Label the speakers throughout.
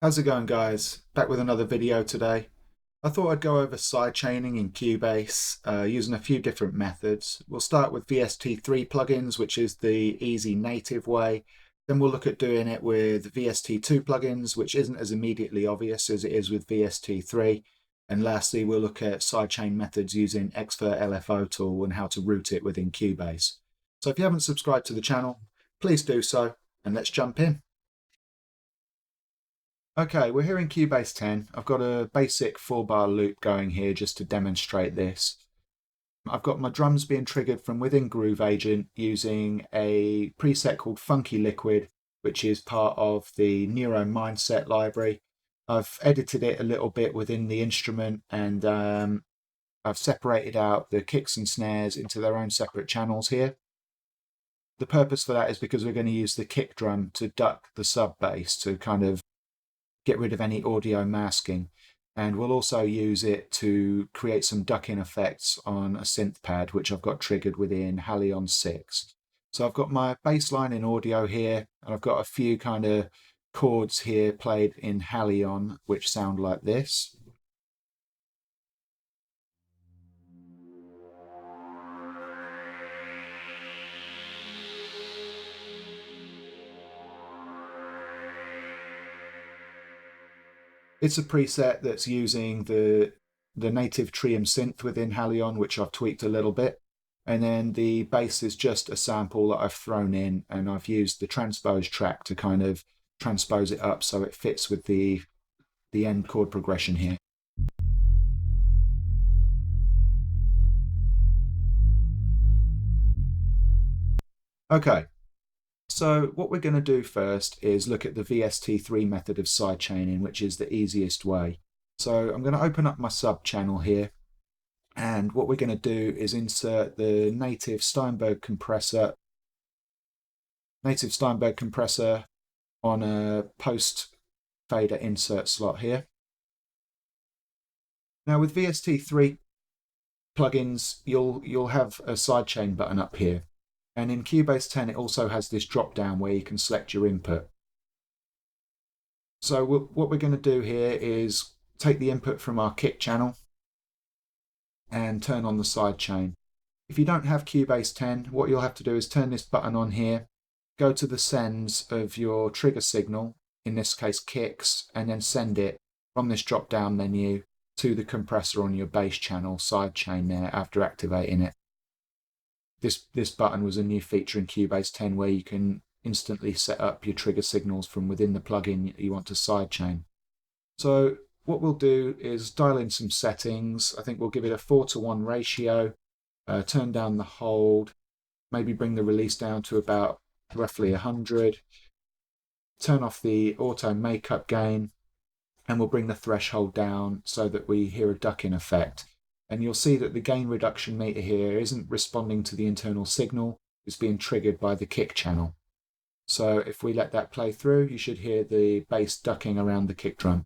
Speaker 1: How's it going, guys? Back with another video today. I thought I'd go over sidechaining in Cubase using a few different methods. We'll start with VST3 plugins, which is the easy native way. Then we'll look at doing it with VST2 plugins, which isn't as immediately obvious as it is with VST3. And lastly, we'll look at sidechain methods using XFer LFOTool and how to route it within Cubase. So if you haven't subscribed to the channel, please do so, and let's jump in. Okay, we're here in Cubase 10. I've got a basic 4-bar loop going here just to demonstrate this. I've got my drums being triggered from within Groove Agent using a preset called Funky Liquid, which is part of the Neuro Mindset library. I've edited it a little bit within the instrument, and I've separated out the kicks and snares into their own separate channels here. The purpose for that is because we're going to use the kick drum to duck the sub bass to kind of get rid of any audio masking, and we'll also use it to create some ducking effects on a synth pad which I've got triggered within Halion 6. So I've got my bassline in audio here, and I've got a few kind of chords here played in Halion which sound like this. It's a preset that's using the native Trium synth within Halion, which I've tweaked a little bit. And then the bass is just a sample that I've thrown in, and I've used the transpose track to kind of transpose it up so it fits with the end chord progression here. Okay, so what we're going to do first is look at the VST3 method of sidechaining, which is the easiest way. So I'm going to open up my sub channel here, and what we're going to do is insert the native Steinberg compressor on a post fader insert slot here. Now with VST3 plugins, you'll have a sidechain button up here. And in Cubase 10, it also has this drop down where you can select your input. So what we're going to do here is take the input from our kick channel and turn on the sidechain. If you don't have Cubase 10, what you'll have to do is turn this button on here, go to the sends of your trigger signal, in this case kicks, and then send it from this drop down menu to the compressor on your bass channel sidechain there after activating it. This button was a new feature in Cubase 10 where you can instantly set up your trigger signals from within the plugin you want to sidechain. So what we'll do is dial in some settings. I think we'll give it a 4:1 ratio, turn down the hold, maybe bring the release down to about roughly 100, turn off the auto makeup gain, and we'll bring the threshold down so that we hear a ducking effect. And you'll see that the gain reduction meter here isn't responding to the internal signal, it's being triggered by the kick channel. So if we let that play through, you should hear the bass ducking around the kick drum.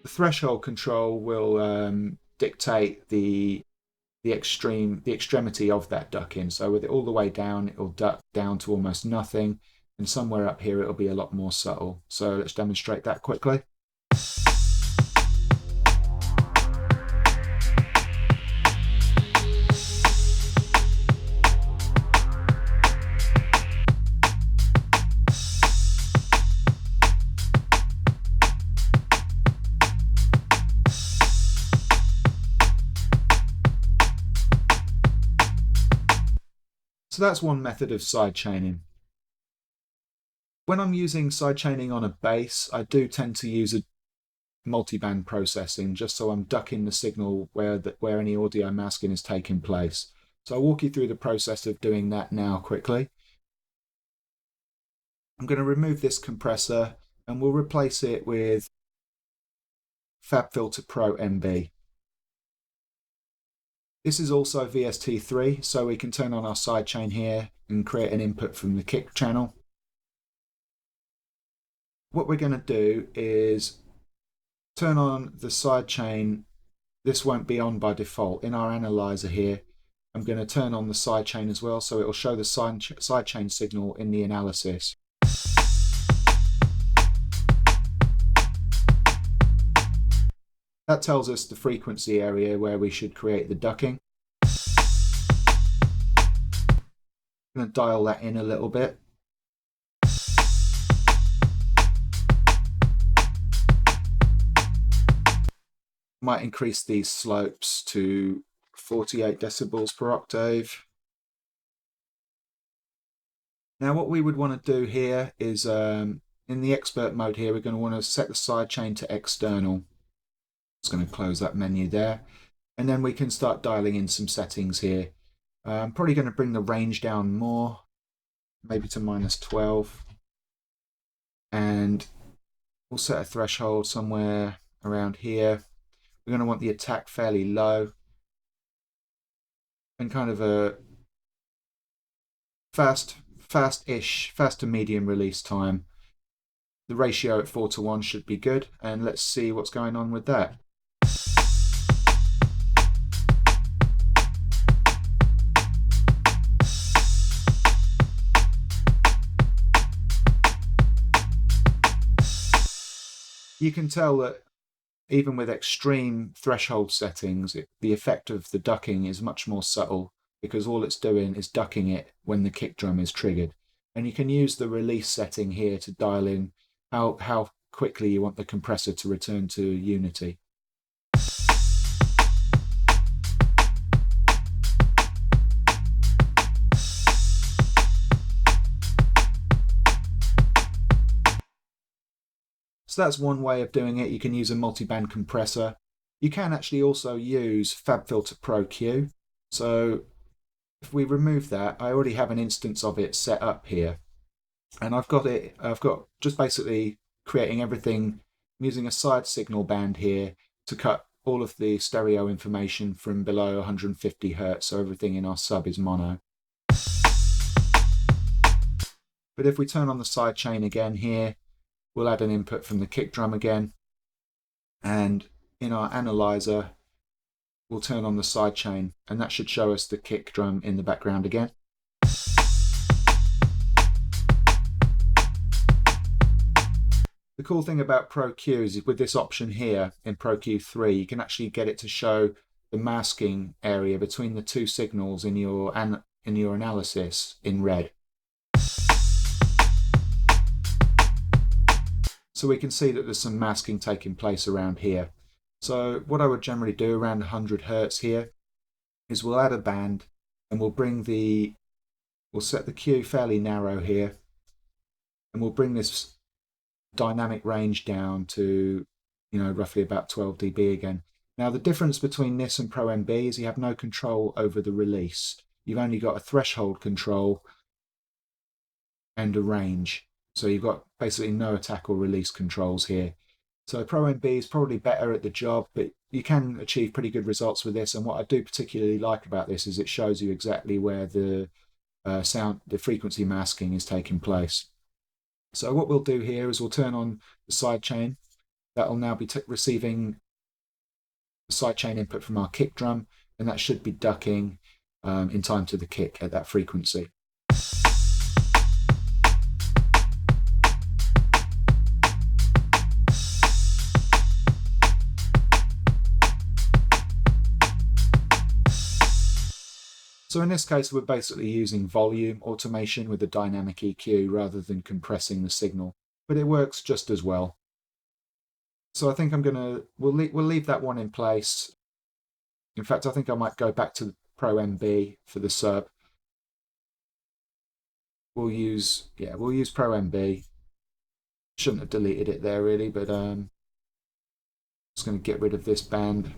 Speaker 1: The threshold control will dictate the extremity of that ducking. So with it all the way down, it'll duck down to almost nothing, and somewhere up here it'll be a lot more subtle. So let's demonstrate that quickly. So that's one method of sidechaining. When I'm using sidechaining on a bass, I do tend to use a multiband processing just so I'm ducking the signal where any audio masking is taking place. So I'll walk you through the process of doing that now quickly. I'm going to remove this compressor and we'll replace it with FabFilter Pro MB. This is also VST3, so we can turn on our sidechain here and create an input from the kick channel. What we're going to do is turn on the sidechain. This won't be on by default. In our analyzer here, I'm going to turn on the sidechain as well, so it will show the sidechain signal in the analysis. That tells us the frequency area where we should create the ducking. I'm going to dial that in a little bit. Might increase these slopes to 48 decibels per octave. Now what we would want to do here is, in the expert mode here, we're going to want to set the sidechain to external. Just going to close that menu there. And then we can start dialing in some settings here. I'm probably going to bring the range down more, maybe to -12. And we'll set a threshold somewhere around here. We're going to want the attack fairly low. And kind of a fast to medium release time. The ratio at 4:1 should be good. And let's see what's going on with that. You can tell that even with extreme threshold settings, the effect of the ducking is much more subtle, because all it's doing is ducking it when the kick drum is triggered. And you can use the release setting here to dial in how quickly you want the compressor to return to unity. So that's one way of doing it. You can use a multiband compressor. You can actually also use FabFilter Pro Q. So if we remove that, I already have an instance of it set up here. And I've got just basically creating everything using a side signal band here to cut all of the stereo information from below 150 Hz, so everything in our sub is mono. But if we turn on the sidechain again here, we'll add an input from the kick drum again, and in our analyzer we'll turn on the sidechain, and that should show us the kick drum in the background again. The cool thing about Pro Q is with this option here in Pro Q3, you can actually get it to show the masking area between the two signals in your analysis in red. So we can see that there's some masking taking place around here. So what I would generally do around 100 Hz here is we'll add a band, and we'll set the Q fairly narrow here, and we'll bring this dynamic range down to, roughly about 12 dB again. Now the difference between this and Pro MB is you have no control over the release. You've only got a threshold control and a range. So you've got basically no attack or release controls here. So Pro MB is probably better at the job, but you can achieve pretty good results with this. And what I do particularly like about this is it shows you exactly where the frequency masking is taking place. So what we'll do here is we'll turn on the sidechain. That will now be receiving the sidechain input from our kick drum, and that should be ducking in time to the kick at that frequency. So in this case, we're basically using volume automation with a dynamic EQ rather than compressing the signal, but it works just as well. So I think we'll leave that one in place. In fact, I think I might go back to Pro MB for the sub. We'll use Pro MB. Shouldn't have deleted it there really, but just going to get rid of this band.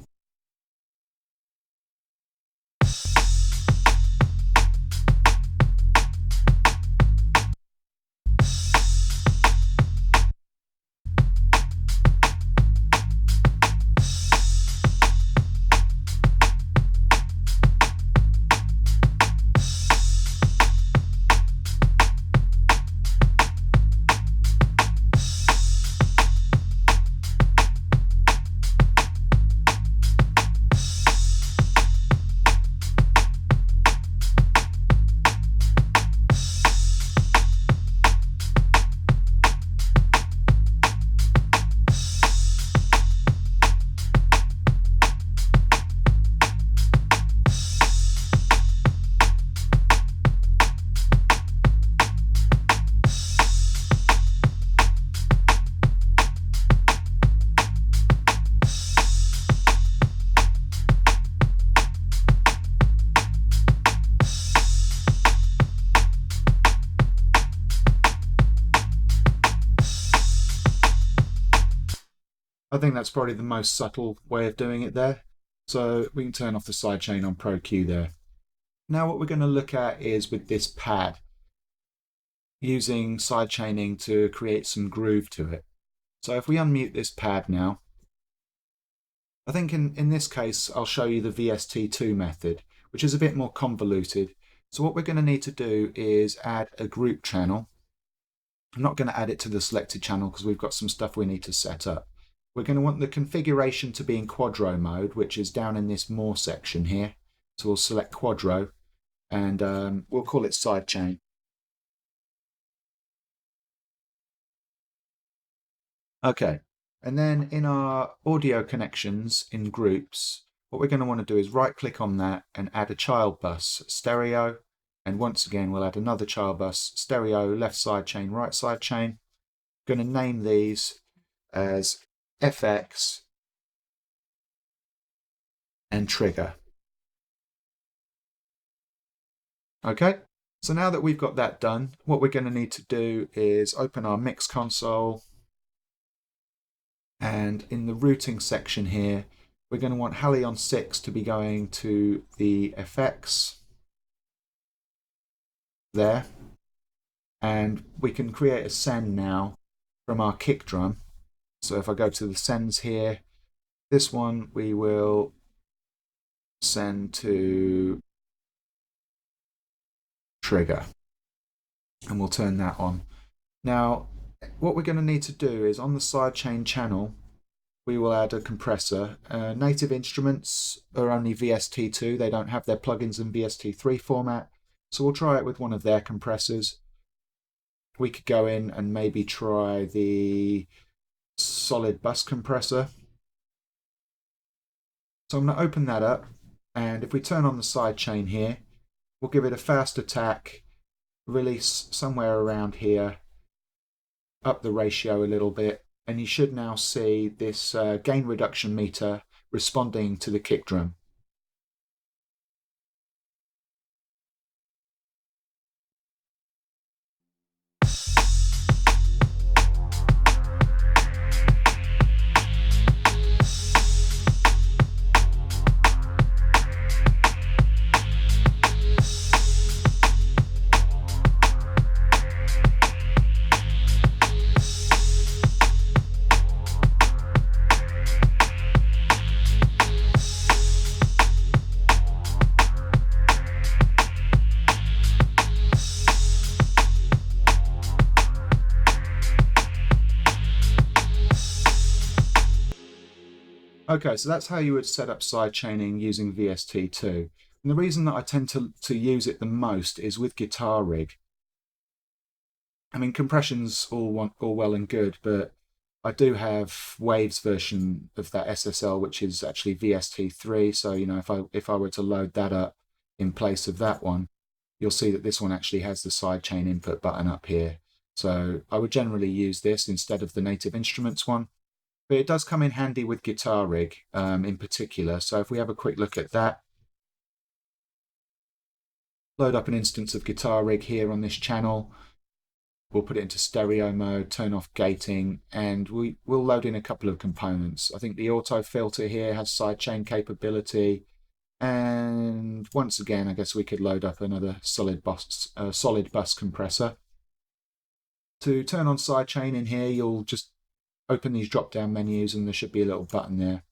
Speaker 1: I think that's probably the most subtle way of doing it there. So we can turn off the sidechain on Pro Q there. Now what we're going to look at is with this pad, using sidechaining to create some groove to it. So if we unmute this pad now, I think in this case I'll show you the VST2 method, which is a bit more convoluted. So what we're going to need to do is add a group channel. I'm not going to add it to the selected channel because we've got some stuff we need to set up. We're going to want the configuration to be in quadro mode, which is down in this more section here. So we'll select quadro and we'll call it sidechain. Okay, and then in our audio connections in groups, what we're going to want to do is right click on that and add a child bus, stereo, and once again we'll add another child bus, stereo, left side chain, right side chain. I'm going to name these as FX and trigger. Okay, so now that we've got that done, what we're going to need to do is open our mix console, and in the routing section here we're going to want Halion 6 to be going to the FX there, and we can create a send now from our kick drum. So if I go to the sends here, this one we will send to trigger, and we'll turn that on. Now what we're going to need to do is on the sidechain channel we will add a compressor. Native instruments are only VST2, they don't have their plugins in VST3 format, so we'll try it with one of their compressors. We could go in and maybe try the solid bus compressor. So I'm going to open that up, and if we turn on the sidechain here, we'll give it a fast attack, release somewhere around here, up the ratio a little bit, and you should now see this gain reduction meter responding to the kick drum. Okay, so that's how you would set up sidechaining using VST2. And the reason that I tend to use it the most is with guitar rig. I mean, compression's all well and good, but I do have Wave's version of that SSL, which is actually VST3. So, you know, if I were to load that up in place of that one, you'll see that this one actually has the sidechain input button up here. So I would generally use this instead of the Native Instruments one. But it does come in handy with guitar rig in particular. So if we have a quick look at that, load up an instance of guitar rig here on this channel. We'll put it into stereo mode, turn off gating, and we'll load in a couple of components. I think the auto filter here has sidechain capability. And once again, I guess we could load up another solid bus compressor. To turn on sidechain in here, you'll just open these drop-down menus, and there should be a little button there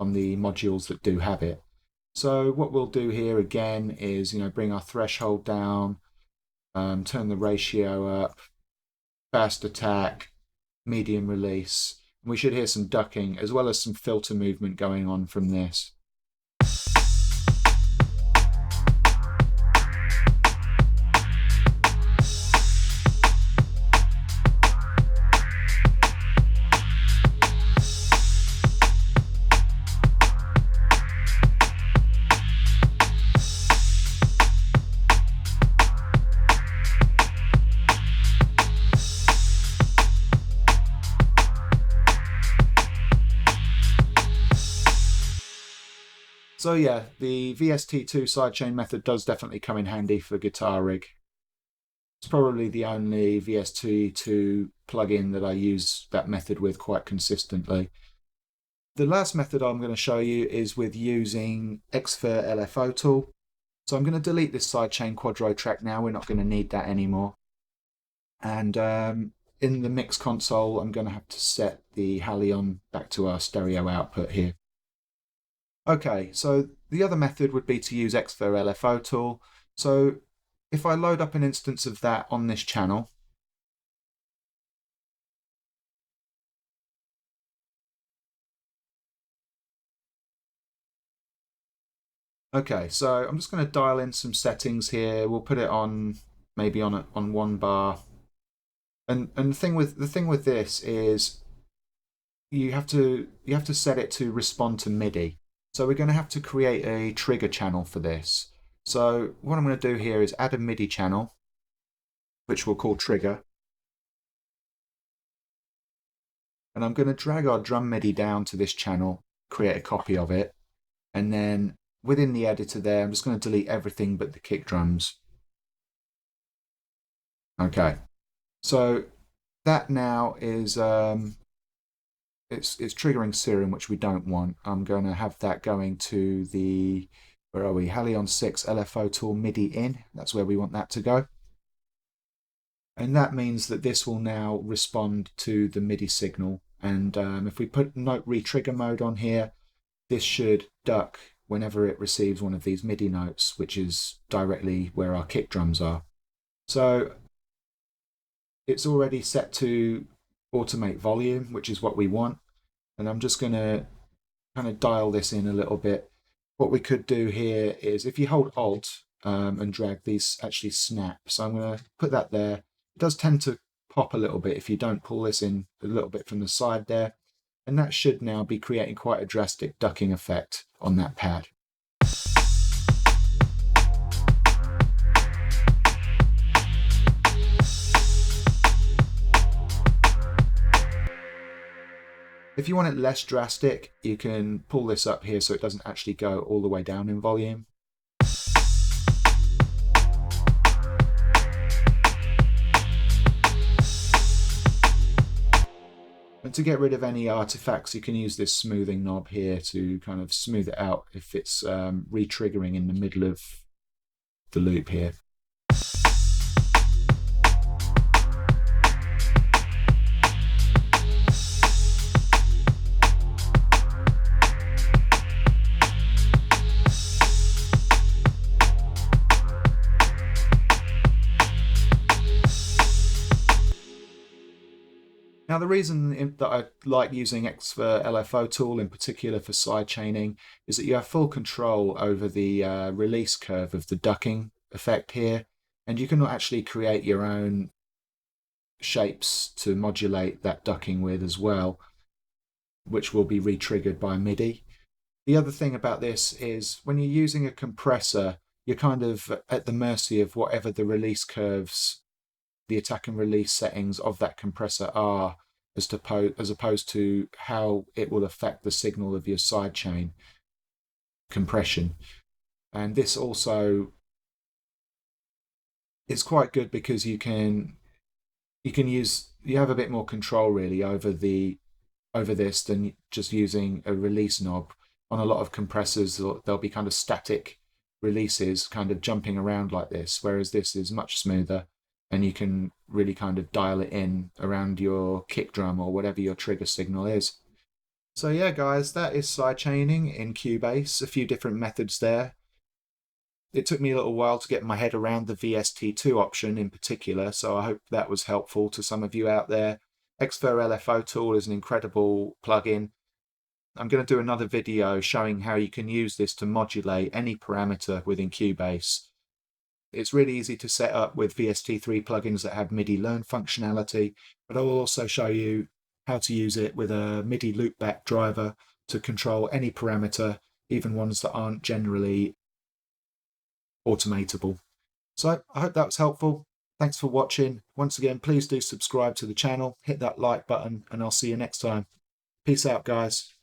Speaker 1: on the modules that do have it. So what we'll do here again is, you know, bring our threshold down, turn the ratio up, fast attack, medium release. And we should hear some ducking as well as some filter movement going on from this. So yeah, the VST2 sidechain method does definitely come in handy for guitar rig. It's probably the only VST2 plugin that I use that method with quite consistently. The last method I'm going to show you is with using XFer LFOTool. So I'm going to delete this sidechain quadro track now. We're not going to need that anymore. And in the mix console, I'm going to have to set the Halion back to our stereo output here. Okay, so the other method would be to use XFer LFOTool. So if I load up an instance of that on this channel, okay, so I'm just going to dial in some settings here. We'll put it on maybe on one bar. And the thing with this is you have to set it to respond to MIDI. So we're going to have to create a trigger channel for this. So what I'm going to do here is add a MIDI channel, which we'll call trigger. And I'm going to drag our drum MIDI down to this channel, create a copy of it. And then within the editor there, I'm just going to delete everything but the kick drums. Okay, so that now is it's triggering Serum, which we don't want. I'm going to have that going to the, where are we? Halion 6 LFOtool MIDI in. That's where we want that to go. And that means that this will now respond to the MIDI signal. And if we put note retrigger mode on here, this should duck whenever it receives one of these MIDI notes, which is directly where our kick drums are. So it's already set to automate volume, which is what we want. And I'm just going to kind of dial this in a little bit. What we could do here is if you hold Alt and drag, these actually snap. So I'm going to put that there. It does tend to pop a little bit if you don't pull this in a little bit from the side there. And that should now be creating quite a drastic ducking effect on that pad. If you want it less drastic, you can pull this up here so it doesn't actually go all the way down in volume. And to get rid of any artifacts, you can use this smoothing knob here to kind of smooth it out if it's re-triggering in the middle of the loop here. Now, the reason that I like using XFer LFOtool in particular for sidechaining is that you have full control over the release curve of the ducking effect here, and you can actually create your own shapes to modulate that ducking with as well, which will be re-triggered by MIDI. The other thing about this is when you're using a compressor, you're kind of at the mercy of whatever the release curves, the attack and release settings of that compressor are, as opposed to how it will affect the signal of your sidechain compression. And this also is quite good because you have a bit more control really over this than just using a release knob. On a lot of compressors, there'll be kind of static releases kind of jumping around like this, whereas this is much smoother. And you can really kind of dial it in around your kick drum or whatever your trigger signal is. So yeah, guys, that is sidechaining in Cubase. A few different methods there. It took me a little while to get my head around the VST2 option in particular, so I hope that was helpful to some of you out there. XFer LFOTool is an incredible plugin. I'm going to do another video showing how you can use this to modulate any parameter within Cubase. It's really easy to set up with VST3 plugins that have MIDI learn functionality, but I will also show you how to use it with a MIDI loopback driver to control any parameter, even ones that aren't generally automatable. So I hope that was helpful. Thanks for watching. Once again, please do subscribe to the channel, hit that like button, and I'll see you next time. Peace out, guys.